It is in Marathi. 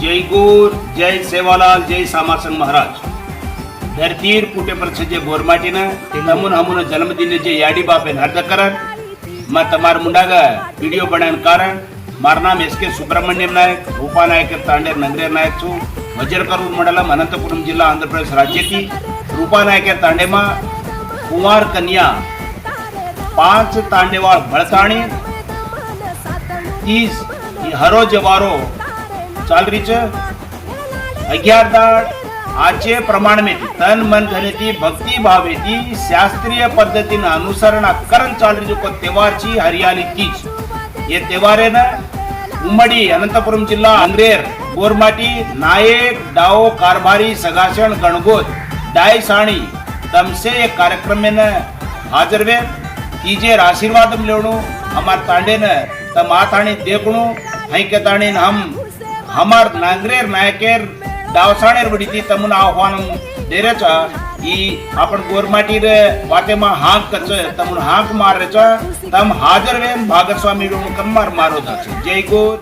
जय गौर, जय सेवालाल, जय सामासंग महाराज. धरतीर पुटे पर छजे गोरमाटीना तमुन हमून जन्मदिन जे याडी बापे हर्द करन मैं तमार मुंडागा वीडियो बनान कारण मार नाम एसके सुब्रमण्यम नायक, रूपा नायक तांडेर नगरेर नायक छु. वजरकरूर मंडलम अनंतपुरम जिल्हा आंध्र प्रदेश राज्याची रूपा नायक तांडेमा कुमार कन्या 5 तांडेवाळ भळताणी 30 हरो जवारो चाल रही 11 दाड़ आचे प्रमाण में तन मन घनेती भक्ति भावेती शास्त्रीय पद्धतीने अनुसरण करण चाल रही को त्योहार ची हरियाली तीज. ये त्योहार है ना उमड़ी अनंतपुरम जिल्हा अंग्रेर गोरमाटी नायक डाओ कारभारी सगाशण गणगोत डाय साणी तमसे एक कार्यक्रम में न हाजर वे तीजेर आशीर्वाद लेवणु हमार तांडे न तम आथाणी देखणु हई के ताणी हम हमार नांगरेर नायकेर डावसाणेर वडीती तमुन आह्वान देरेचा ई आपण गोरमाटी रे वाटे मा हाक कच तमुन हाक मारेचा तम हाजर वेन भागस्वामी कम्मार मारो दा. जय गौर.